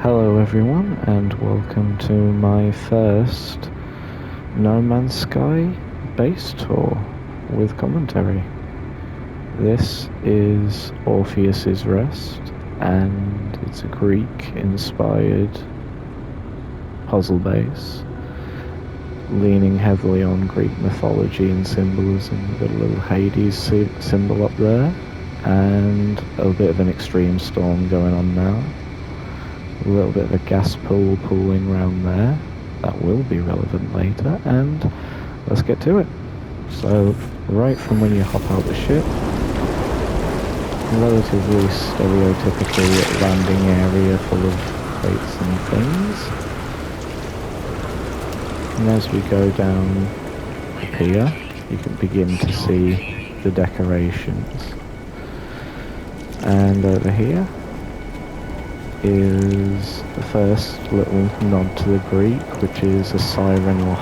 Hello everyone and welcome to my first No Man's Sky base tour with commentary. This is Orpheus's Rest and it's a Greek-inspired puzzle base leaning heavily on Greek mythology and symbolism. We've got a little Hades symbol up there and a bit of an extreme storm going on now. A little bit of a gas pool pooling around there. That will be relevant later, and let's get to it. So, right from when you hop out the ship, relatively stereotypical landing area full of crates and things. And as we go down here, you can begin to see the decorations. And over here is the first little nod to the Greek, which is a siren or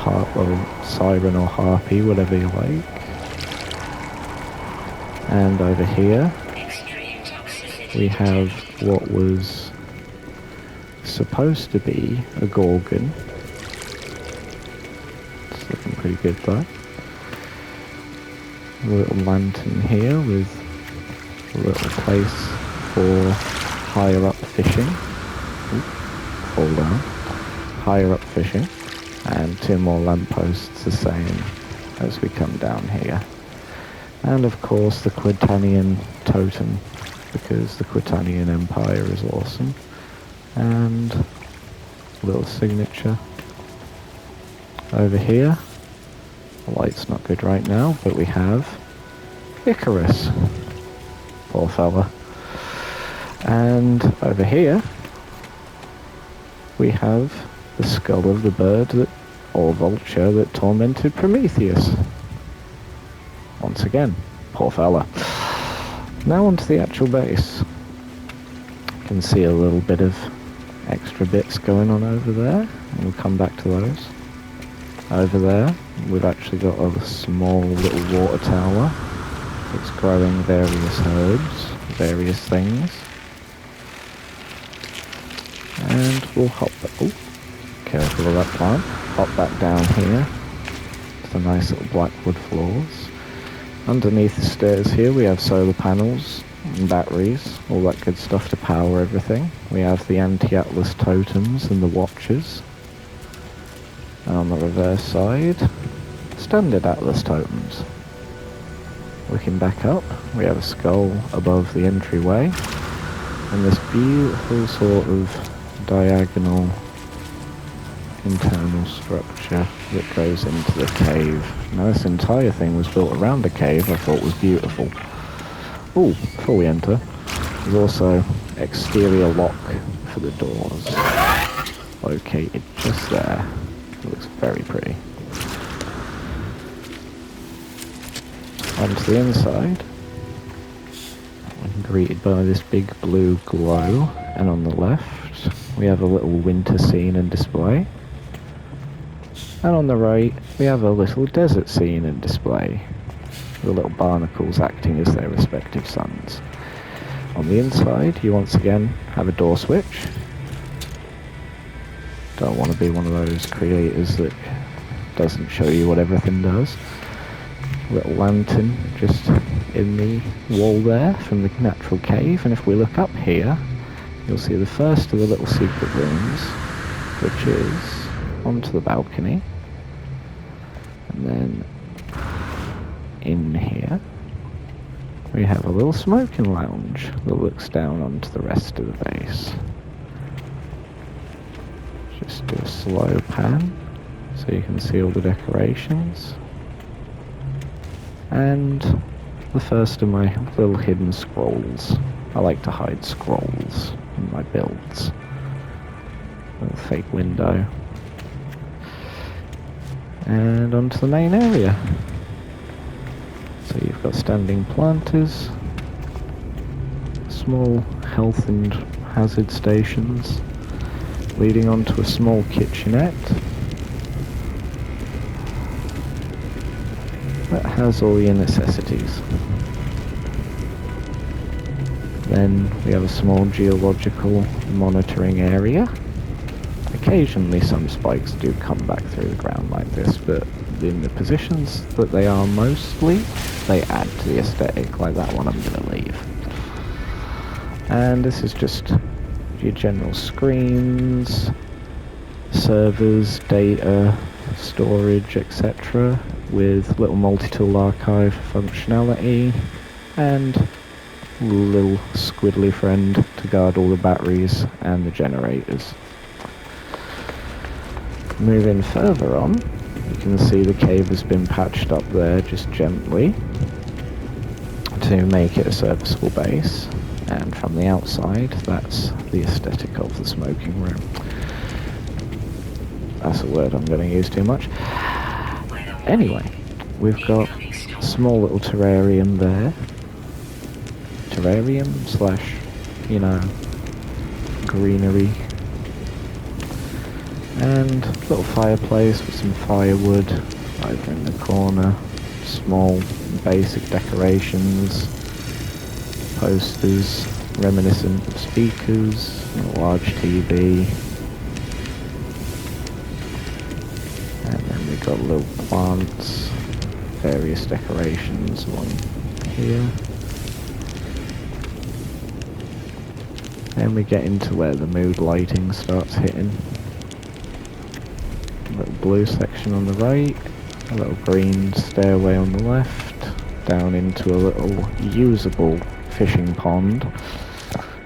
harpy, whatever you like. And over here we have what was supposed to be a gorgon. It's looking pretty good though. A little lantern here with a little place for higher up fishing. Fall down. Higher up fishing. And 2 more lampposts the same as we come down here. And of course the Qitanian totem, because the Qitanian Empire is awesome. And a little signature. Over here, the light's not good right now, but we have Icarus. Poor fella. And over here, we have the skull of the bird or vulture that tormented Prometheus. Once again, poor fella. Now onto the actual base. You can see a little bit of extra bits going on over there, and we'll come back to those. Over there, we've actually got a small little water tower that's growing various herbs, various things. And we'll hop back, careful of that plant, hop back down here to the nice little blackwood floors. Underneath the stairs here we have solar panels and batteries, all that good stuff to power everything. We have the anti-Atlas totems and the watchers. And on the reverse side, standard Atlas totems. Looking back up, we have a skull above the entryway, and this beautiful sort of diagonal internal structure that goes into the cave. Now this entire thing was built around a cave. I thought was beautiful. Oh, before we enter, there's also exterior lock for the doors located just there. It looks very pretty. Onto the inside, I'm greeted by this big blue glow, and on the left we have a little winter scene and display, and on the right we have a little desert scene and display, the little barnacles acting as their respective suns. On the inside you once again have a door switch. Don't want to be one of those creators that doesn't show you what everything does. Little lantern just in the wall there from the natural cave, and if we look up here you'll see the first of the little secret rooms, which is onto the balcony. And then in here we have a little smoking lounge that looks down onto the rest of the base. Just do a slow pan so you can see all the decorations. And the first of my little hidden scrolls. I like to hide scrolls in my builds. Little fake window. And onto the main area. So you've got standing planters, small health and hazard stations, leading onto a small kitchenette that has all your necessities. Then we have a small geological monitoring area. Occasionally some spikes do come back through the ground like this, but in the positions that they are mostly, they add to the aesthetic, like that one I'm going to leave. And this is just your general screens, servers, data, storage, etc. with little multi-tool archive functionality and little squiddly friend to guard all the batteries and the generators. Moving further on, you can see the cave has been patched up there just gently to make it a serviceable base, and from the outside that's the aesthetic of the smoking room. That's a word I'm going to use too much. Anyway, we've got a small little terrarium there. Terrarium slash, you know, greenery. And a little fireplace with some firewood over in the corner. Small basic decorations. Posters reminiscent of speakers. A large TV. And then we've got little plants. Various decorations along here. Then we get into where the mood lighting starts hitting. A little blue section on the right, a little green stairway on the left, down into a little usable fishing pond,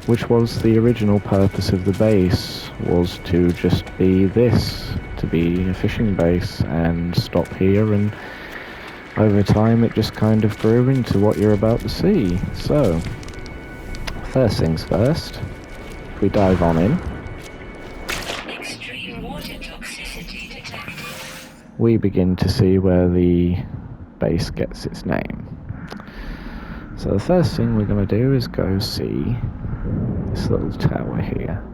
which was the original purpose of the base, was to just be this, to be a fishing base and stop here, and over time it just kind of grew into what you're about to see. So, first things first, if we dive on in, we begin to see where the base gets its name. So the first thing we're going to do is go see this little tower here.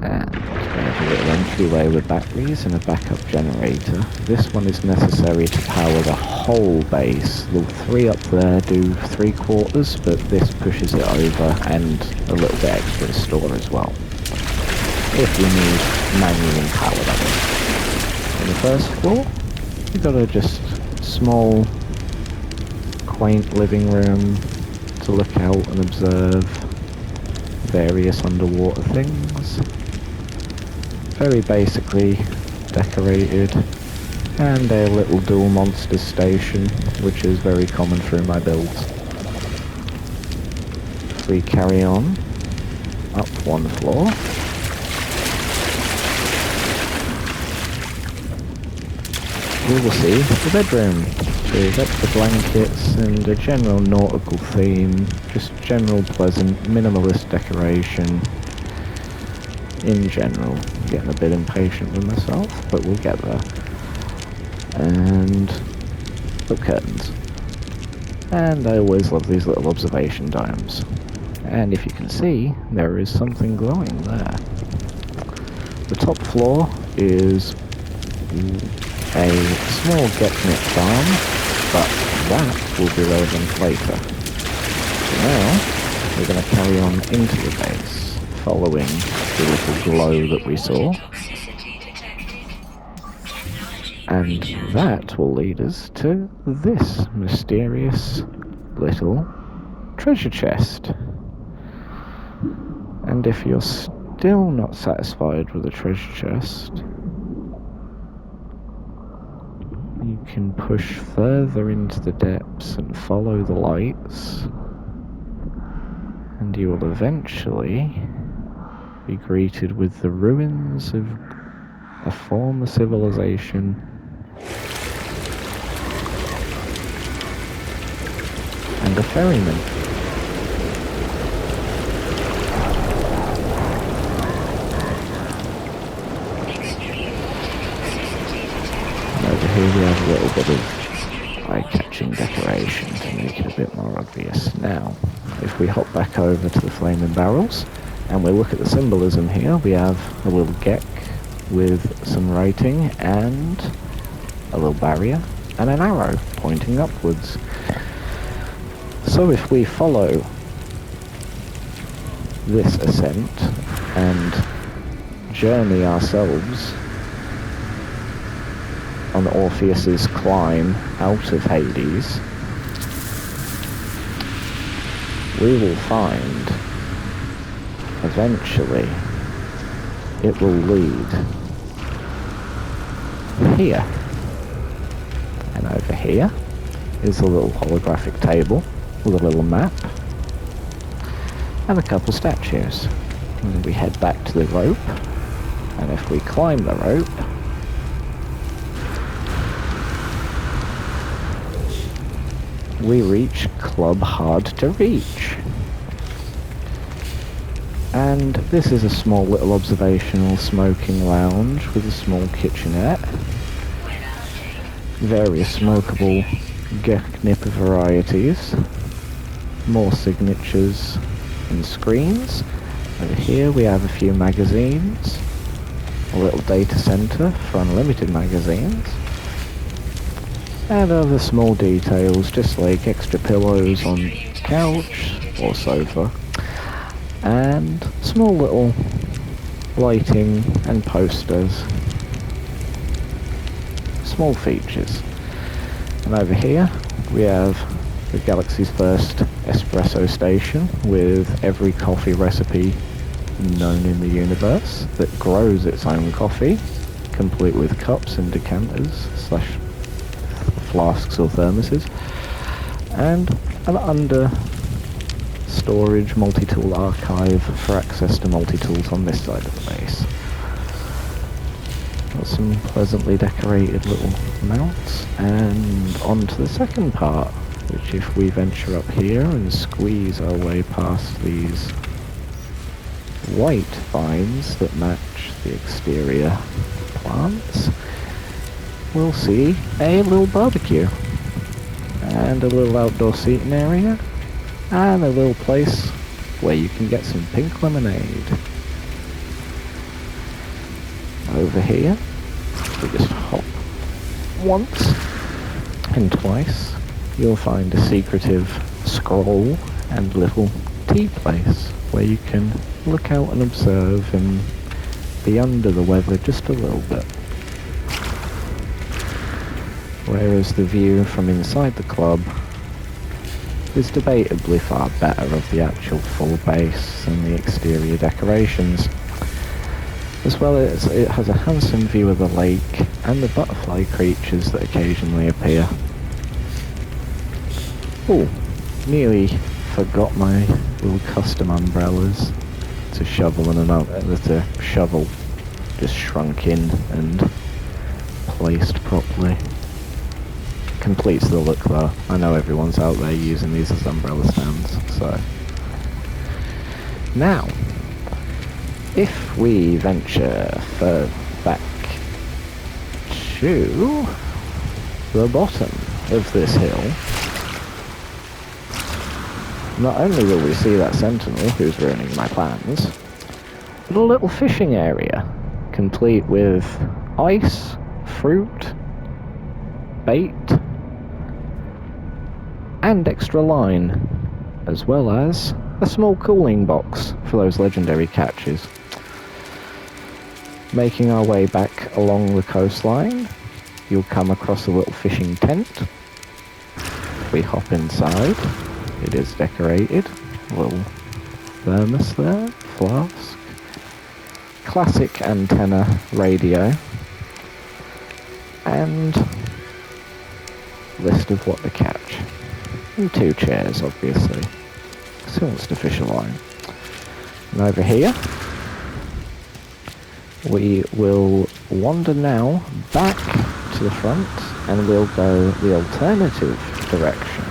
And there's a little entryway with batteries and a backup generator. This one is necessary to power the whole base. The three up there do 3/4, but this pushes it over, and a little bit extra to store as well, if you need manually power that one. On the first floor, you've got a just small, quaint living room to look out and observe various underwater things. Very basically decorated, and a little dual monster station, which is very common through my builds. If we carry on up one floor, we will see the bedroom with extra blankets and a general nautical theme, just general pleasant minimalist decoration. In general, getting a bit impatient with myself, but we'll get there. And the curtains. And I always love these little observation domes. And if you can see, there is something glowing there. The top floor is a small get-knit farm, but that will be relevant later. So now, we're going to carry on into the base, following the little glow that we saw. And that will lead us to this mysterious little treasure chest. And if you're still not satisfied with the treasure chest, you can push further into the depths and follow the lights, and you will eventually be greeted with the ruins of a former civilization and a ferryman. And over here we have a little bit of eye-catching decoration to make it a bit more obvious. Now, if we hop back over to the flaming barrels, and we look at the symbolism here, we have a little geck with some writing and a little barrier, and an arrow pointing upwards. So if we follow this ascent and journey ourselves on Orpheus's climb out of Hades, we will find eventually it will lead here. And over here is a little holographic table with a little map and a couple statues. And we head back to the rope, and if we climb the rope, we reach Club Hard to Reach. And this is a small little observational smoking lounge with a small kitchenette, various smokable Geknipper varieties, more signatures and screens. Over here we have a few magazines, a little data center for unlimited magazines, and other small details, just like extra pillows on couch or sofa, and small little lighting and posters, small features. And over here we have the galaxy's first espresso station with every coffee recipe known in the universe that grows its own coffee, complete with cups and decanters slash flasks or thermoses, and an under storage multi-tool archive for access to multi-tools on this side of the base. Got some pleasantly decorated little mounts, and on to the second part, which if we venture up here and squeeze our way past these white vines that match the exterior plants, we'll see a little barbecue, and a little outdoor seating area, and a little place where you can get some pink lemonade. Over here, we just hop once and twice, you'll find a secretive scroll and little tea place where you can look out and observe and be under the weather just a little bit. Whereas the view from inside the club is debatably far better of the actual full base and the exterior decorations. As well as it has a handsome view of the lake and the butterfly creatures that occasionally appear. Oh, nearly forgot my little custom umbrellas to shovel and the shovel just shrunk in and placed properly. Completes the look though. I know everyone's out there using these as umbrella stands, so. Now, if we venture further back to the bottom of this hill, not only will we see that sentinel who's ruining my plans, but a little fishing area, complete with ice, fruit, bait, and extra line, as well as a small cooling box for those legendary catches. Making our way back along the coastline, you'll come across a little fishing tent. We hop inside, it is decorated, a little thermos there, flask, classic antenna radio, and list of what to catch. And 2 chairs, obviously, because who wants to fish alone? And over here, we will wander now back to the front, and we'll go the alternative direction